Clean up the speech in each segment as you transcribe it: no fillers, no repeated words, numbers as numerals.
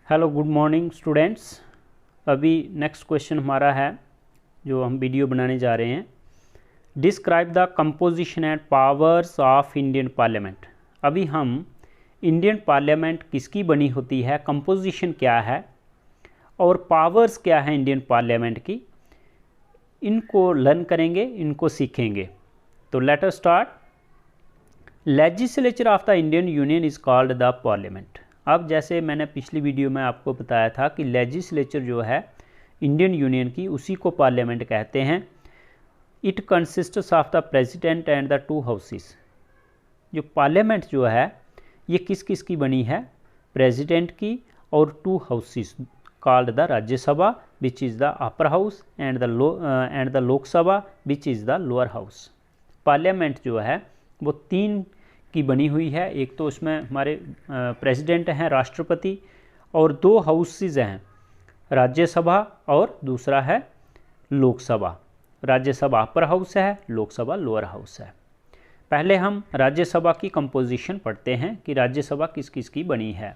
Hello good morning students. अभी next question हमारा है जो हम वीडियो बनाने जा रहे हैं। Describe the composition and powers of Indian parliament. अभी हम इंडियन पार्लियामेंट किसकी बनी होती है, कंपोजिशन क्या है और पावर्स क्या है इंडियन पार्लियामेंट की, इनको लर्न करेंगे, इनको सीखेंगे। तो let us start. Legislature of the Indian union is called the parliament. अब जैसे मैंने पिछली वीडियो में आपको बताया था कि लेजिस्लेचर जो है इंडियन यूनियन की, उसी को पार्लियामेंट कहते हैं। It consists of the president and the two houses. जो पार्लियामेंट जो है ये किस किस की बनी है, प्रेसिडेंट की और to houses called the Rajya Sabha which is the upper house and the Lok Sabha which is the lower house. Parliament जो है वो तीन की बनी हुई है। एक तो इसमें हमारे प्रेसिडेंट हैं, राष्ट्रपति, और दो हाउसेस हैं, राज्यसभा और दूसरा है लोकसभा। राज्यसभा अपर हाउस है, लोकसभा लोअर हाउस है। पहले हम राज्यसभा की कंपोजिशन पढ़ते हैं कि राज्यसभा किस किस की बनी है।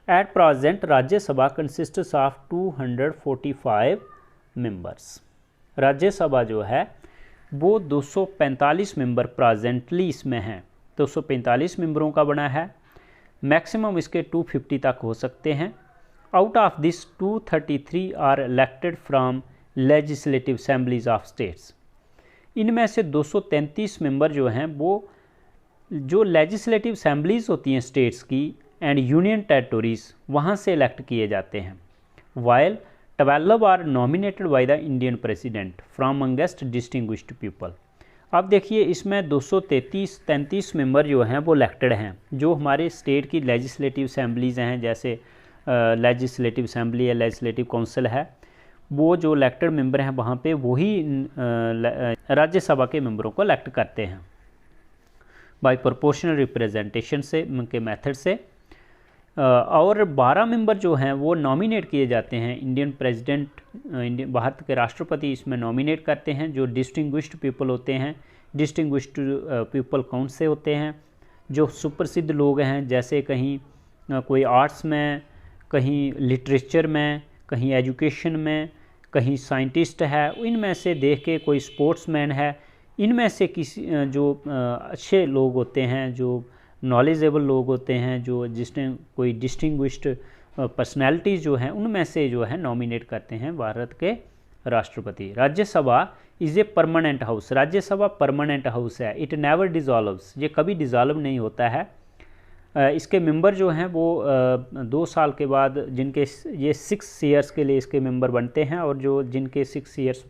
At present Rajya Sabha consists of 245 members. Rajya Sabha जो है वो 245 मेंबर प्रेजेंटली इसमें हैं, 245 मेंबरों का बना है। मैक्सिमम इसके 250 तक हो सकते हैं। Out of this 233 are elected from legislative assemblies of states. इनमें से 233 मेंबर जो हैं वो जो लेजिस्लेटिव असेंबलीज होती हैं स्टेट्स की एंड यूनियन टेरिटोरीज, वहाँ से इलेक्ट किए जाते हैं। While 12 are nominated by the Indian president from amongst distinguished people. अब देखिए इसमें 233 मेंबर जो हैं वो इलेक्टेड हैं, जो हमारे स्टेट की लेजिस्लेटिव असेंबलीज हैं, जैसे लेजिस्लेटिव असेंबली है, लेजिस्लेटिव काउंसिल है, वो जो इलेक्टेड मेंबर हैं वहाँ पे वही राज्यसभा के मेंबरों को इलेक्ट करते हैं बाय प्रोपोर्शनल रिप्रेजेंटेशन से, उनके मेथड से। और 12 मेंबर जो हैं वो नॉमिनेट किए जाते हैं। इंडियन प्रेसिडेंट, इंडियन भारत के राष्ट्रपति इसमें नॉमिनेट करते हैं, जो डिस्टिंग्विश्ड पीपल होते हैं। डिस्टिंग्विश्ड पीपल कौन से होते हैं, जो सुप्रसिद्ध लोग हैं, जैसे कहीं कोई आर्ट्स में, कहीं लिटरेचर में, कहीं एजुकेशन में, कहीं साइंटिस्ट है, इनमें से देख के कोई स्पोर्ट्समैन है, इनमें से किसी जो अच्छे लोग होते हैं, जो नॉलेजेबल लोग होते हैं, जो जिसने कोई डिस्टिंग्विश्ड पर्सनैलिटीज़ जो हैं, उनमें से जो है नॉमिनेट करते हैं भारत के राष्ट्रपति। Rajya Sabha is a permanent house. Rajya Sabha permanent house है। It never dissolves. ये कभी डिज़ॉल्व नहीं होता है। इसके मेंबर जो हैं वो 2 साल के बाद, जिनके ये 6 ईयर्स के लिए इसके मेंबर बनते हैं, और जो जिनके 6 ईयर्स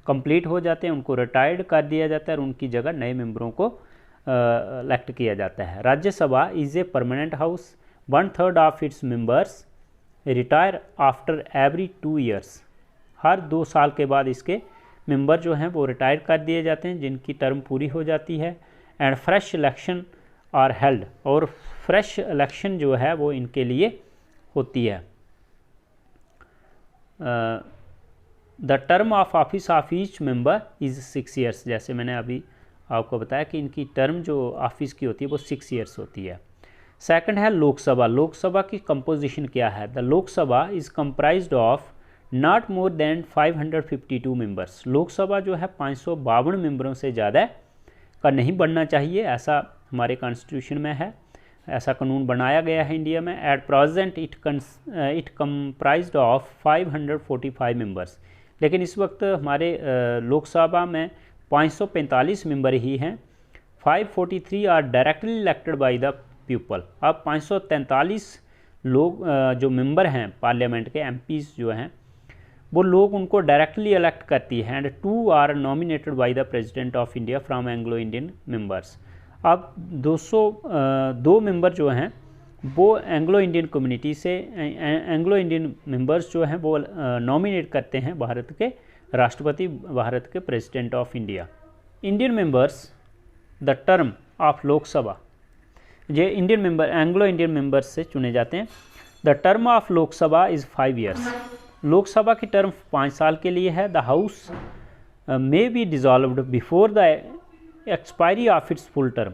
कंप्लीट हो जाते हैं उनको रिटायर्ड कर दिया जाता है और उनकी जगह नए मेंबरों को इलेक्ट किया जाता है। Rajya Sabha is a permanent house. 1/3 of its members retire after every 2 years. हर 2 साल के बाद इसके मेंबर जो हैं वो रिटायर कर दिए जाते हैं, जिनकी टर्म पूरी हो जाती है। And fresh election are held. और फ्रेश इलेक्शन जो है वो इनके लिए होती है। The term of office of each member is 6 years. जैसे मैंने अभी आपको बताया कि इनकी टर्म जो ऑफिस की होती है वो 6 ईयर्स होती है। सेकंड है लोकसभा। लोकसभा की कंपोजिशन क्या है। The Lok Sabha is comprised of not more than 552 members. Lok Sabha जो है 552 मेंबरों से ज़्यादा का नहीं बनना चाहिए, ऐसा हमारे कॉन्स्टिट्यूशन में है, ऐसा कानून बनाया गया है इंडिया में। At present it comprised of 545 members. लेकिन इस वक्त हमारे लोकसभा में 545 मेंबर ही हैं। 543 are directly elected by the people. अब 543 लोग जो मेंबर हैं पार्लियामेंट के, एमपीज जो हैं, वो लोग उनको डायरेक्टली इलेक्ट करती है। And 2 are nominated by the president of India from Anglo Indian members. अब 202 मेंबर जो हैं वो एंग्लो इंडियन कम्युनिटी से, एंग्लो इंडियन मेंबर्स जो हैं वो नॉमिनेट करते हैं भारत के राष्ट्रपति, भारत के president of India. Indian members, the term of Lok Sabha, ये Indian member Anglo Indian members से चुने जाते हैं। The term of Lok Sabha is 5 years. Lok Sabha की टर्म 5 साल के लिए है। The house may be dissolved before the expiry of its full term.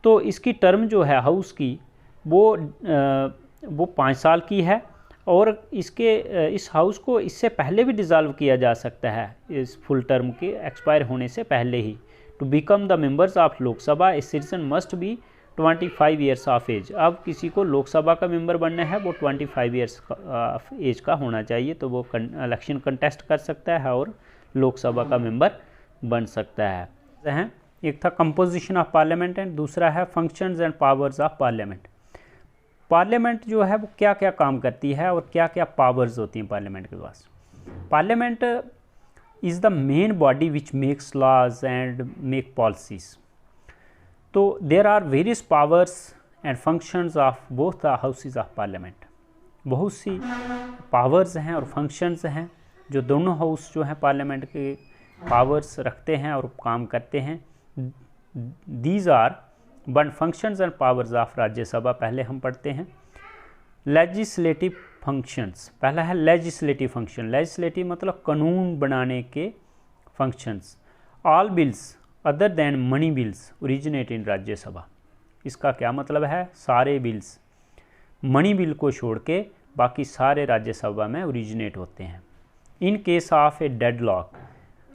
तो इसकी टर्म जो है हाउस की वो 5 साल की है और इस हाउस को इससे पहले भी डिज़ोल्व किया जा सकता है, इस फुल टर्म के एक्सपायर होने से पहले ही। To become the members of Lok Sabha a citizen must be 25 years of age. अब किसी को लोकसभा का मेंबर बनना है वो 25 ईयर्स ऑफ एज का होना चाहिए, तो वो इलेक्शन कंटेस्ट कर सकता है और लोकसभा का मेंबर बन सकता है। एक था कंपोजिशन ऑफ पार्लियामेंट एंड दूसरा है functions and powers of parliament. Parliament जो है वो क्या क्या काम करती है और क्या क्या पावर्स होती हैं पार्लियामेंट के पास। Parliament is the main body which makes laws and make policies. तो there are various powers and functions of both the houses of parliament. बहुत सी पावर्स हैं और फंक्शंस हैं जो दोनों हाउस जो हैं पार्लियामेंट के पावर्स रखते हैं और काम करते हैं। These are one functions and powers of Rajya Sabha. पहले हम पढ़ते हैं लेजिस्लेटिव फंक्शंस। पहला है लेजिस्लेटिव फंक्शन। लेजिस्लेटिव मतलब कानून बनाने के functions. All bills other than money bills originate in Rajya Sabha. इसका क्या मतलब है? सारे बिल्स मनी बिल को छोड़ के बाकी सारे राज्यसभा में ओरिजिनेट होते हैं। In case of A deadlock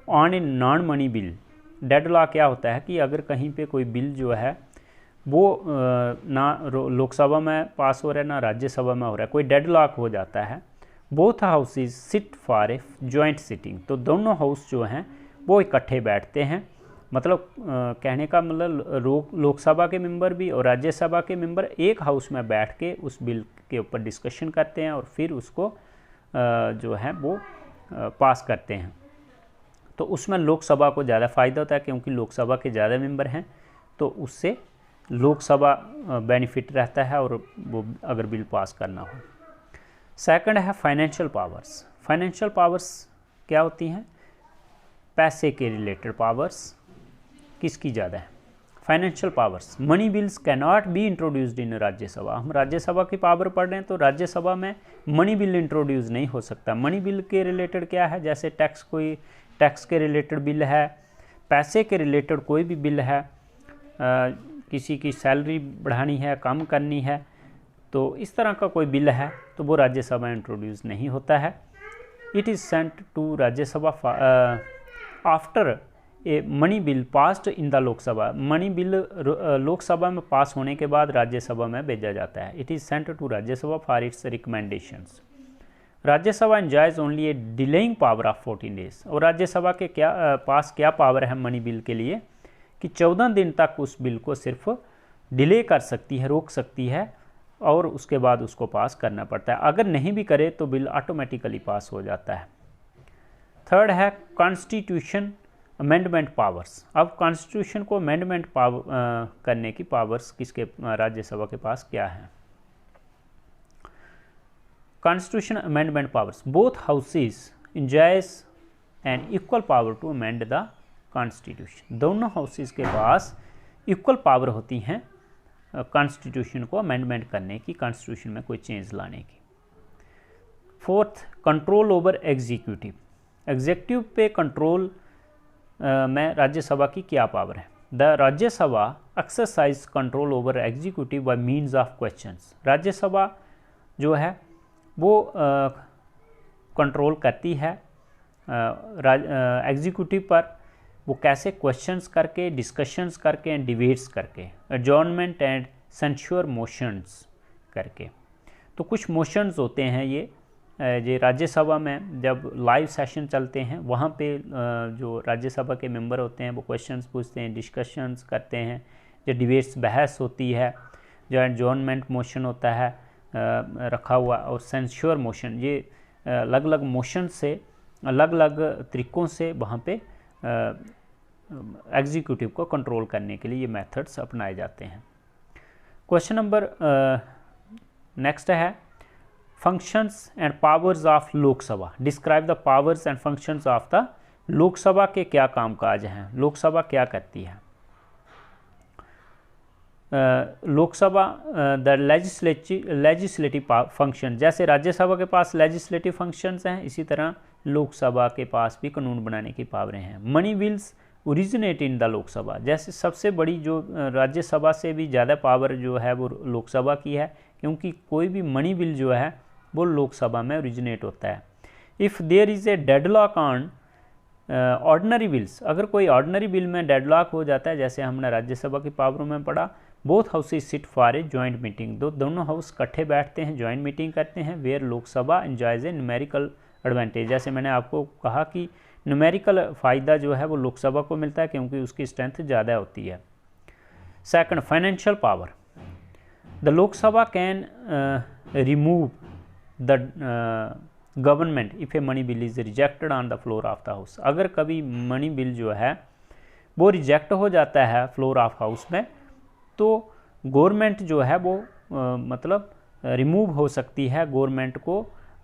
on a non money bill. Deadlock क्या होता है कि अगर कहीं पे कोई बिल जो है वो ना लोकसभा में पास हो रहा है ना राज्यसभा में हो रहा है, कोई डेडलॉक हो जाता है, both houses sit for a joint sitting. तो दोनों हाउस जो हैं वो इकट्ठे बैठते हैं। मतलब कहने का मतलब लोकसभा के मेंबर भी और राज्यसभा के मेंबर एक हाउस में बैठ के उस बिल के ऊपर डिस्कशन करते हैं और फिर उसको जो है वो पास करते हैं। तो उसमें लोकसभा को ज़्यादा फ़ायदा होता है क्योंकि लोकसभा के ज़्यादा मेंबर हैं, तो उससे लोकसभा बेनिफिट रहता है और वो अगर बिल पास करना हो। सेकंड है फाइनेंशियल पावर्स। फाइनेंशियल पावर्स क्या होती हैं? पैसे के रिलेटेड पावर्स किसकी ज़्यादा है? Financial powers. Money bills can not be introduced in Rajya Sabha. हम राज्यसभा की पावर पढ़ रहे हैं तो राज्यसभा में मनी बिल इंट्रोड्यूस नहीं हो सकता। मनी बिल के रिलेटेड क्या है? जैसे कोई टैक्स के रिलेटेड बिल है, पैसे के रिलेटेड कोई भी बिल है, किसी की सैलरी बढ़ानी है, कम करनी है, तो इस तरह का कोई बिल है तो वो राज्यसभा में इंट्रोड्यूस नहीं होता है। It is sent to Rajya Sabha after a money bill passed in the Lok Sabha. Money bill Lok Sabha में पास होने के बाद राज्यसभा में भेजा जाता है। It is sent to Rajya Sabha for its recommendations. Rajya Sabha enjoys only a delaying power of 14 days. और राज्यसभा के पास क्या पावर है मनी बिल के लिए कि 14 दिन तक उस बिल को सिर्फ डिले कर सकती है, रोक सकती है और उसके बाद उसको पास करना पड़ता है। अगर नहीं भी करे तो बिल ऑटोमेटिकली पास हो जाता है। थर्ड है कॉन्स्टिट्यूशन अमेंडमेंट पावर्स। अब कॉन्स्टिट्यूशन को अमेंडमेंट करने की पावर्स किसके राज्यसभा के पास क्या है? Constitution amendment powers. Both houses enjoys an equal power to amend the constitution. दोनों हाउसेस के पास इक्वल पावर होती हैं कॉन्स्टिट्यूशन को अमेंडमेंट करने की, कॉन्स्टिट्यूशन में कोई चेंज लाने की। Fourth, control over executive. Executive पे कंट्रोल में राज्यसभा की क्या पावर है? The Rajya Sabha exercise control over executive bye means of questions. Rajya Sabha जो है वो कंट्रोल करती है एग्जीक्यूटिव पर। वो कैसे? क्वेश्चंस करके, डिस्कशंस करके एंड डिबेट्स करके, एडजॉर्नमेंट एंड सेंश्योर मोशंस करके। तो कुछ मोशंस होते हैं ये राज्यसभा में जब लाइव सेशन चलते हैं वहाँ पे जो राज्यसभा के मेंबर होते हैं वो क्वेश्चंस पूछते हैं, डिस्कशंस करते हैं, जो डिबेट्स बहस होती है, जो एडजॉर्नमेंट मोशन होता है रखा हुआ, और सेंश्योर मोशन, ये अलग अलग मोशन से, अलग अलग तरीक़ों से वहाँ पे एग्जीक्यूटिव को कंट्रोल करने के लिए ये मेथड्स अपनाए जाते हैं। क्वेश्चन नंबर नेक्स्ट है functions and powers of Lok Sabha. Describe the powers and functions of the Lok Sabha के क्या कामकाज हैं, लोकसभा क्या करती है। लोकसभा द लेजिस्लेटिव फंक्शन, जैसे राज्यसभा के पास लेजिस्लेटिव फंक्शंस हैं इसी तरह लोकसभा के पास भी कानून बनाने की पावरें हैं। Money bills originate in the Lok Sabha, जैसे सबसे बड़ी जो राज्यसभा से भी ज़्यादा पावर जो है वो लोकसभा की है, क्योंकि कोई भी मनी बिल जो है वो लोकसभा में ओरिजिनेट होता है। If there is a deadlock on ordinary bills, अगर कोई ऑर्डनरी बिल में डेडलॉक हो जाता है, जैसे हमने राज्यसभा की पावरों में पढ़ा, both houses sit for a joint meeting, दोनों हाउस इकट्ठे बैठते हैं, जॉइंट मीटिंग करते हैं, where Lok Sabha enjoys a numerical advantage. जैसे मैंने आपको कहा कि न्यूमेरिकल फ़ायदा जो है वो लोकसभा को मिलता है क्योंकि उसकी स्ट्रेंथ ज़्यादा होती है। Second, financial power, the Lok Sabha can remove the government if A money bill is rejected on the floor of the house. अगर कभी मनी बिल जो है वो रिजेक्ट हो जाता है फ्लोर ऑफ हाउस में, तो गवर्नमेंट जो है वो मतलब रिमूव हो सकती है, गवर्नमेंट को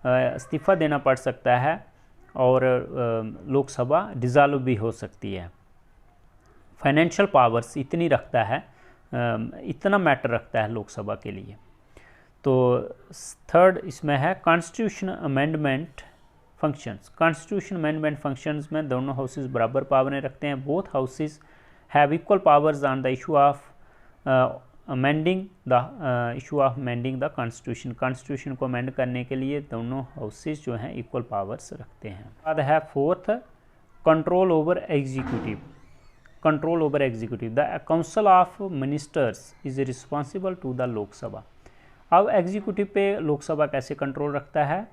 इस्तीफ़ा देना पड़ सकता है और लोकसभा डिज़ाल्व भी हो सकती है। फाइनेंशियल पावर्स इतनी रखता है, इतना मैटर रखता है लोकसभा के लिए। तो थर्ड इसमें है constitution amendment functions. Constitution amendment functions में दोनों हाउसेस बराबर पावरें रखते हैं। Both houses have equal powers on the issue of amending the constitution. Constitution को अमेंड करने के लिए दोनों हाउसेस जो हैं इक्वल पावर्स रखते हैं। बाद है fourth, control over executive. Control over executive, the council of ministers is responsible to the Lok Sabha. अब एग्जीक्यूटिव पे लोकसभा कैसे कंट्रोल रखता है?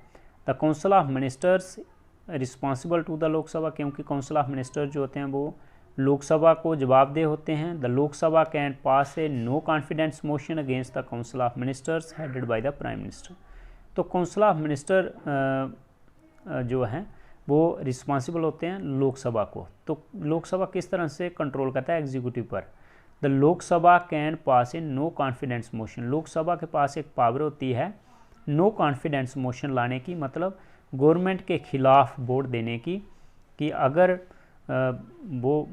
The council of ministers responsible to the Lok Sabha, क्योंकि काउंसिल ऑफ मिनिस्टर जो होते हैं वो लोकसभा को जवाबदेह होते हैं। The Lok Sabha can pass a no confidence motion against the council of ministers headed by the prime minister. तो काउंसिल ऑफ मिनिस्टर जो हैं वो रिस्पॉन्सिबल होते हैं लोकसभा को। तो लोकसभा किस तरह से कंट्रोल करता है एग्जीक्यूटिव पर? The Lok Sabha can pass a no confidence motion. Lok Sabha के पास एक पावर होती है नो कॉन्फिडेंस मोशन लाने की, मतलब गवर्नमेंट के खिलाफ वोट देने की, कि अगर वो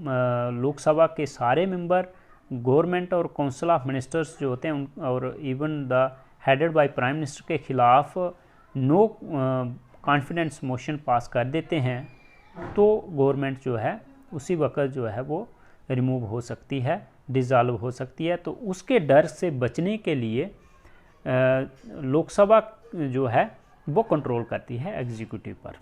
लोकसभा के सारे मेंबर गवर्नमेंट और काउंसिल ऑफ मिनिस्टर्स जो होते हैं और even the headed by prime minister के खिलाफ नो कॉन्फिडेंस मोशन पास कर देते हैं, तो गवर्नमेंट जो है उसी वक्त जो है वो रिमूव हो सकती है, डिज़ाल्व हो सकती है। तो उसके डर से बचने के लिए लोकसभा जो है वो कंट्रोल करती है एग्जीक्यूटिव पर।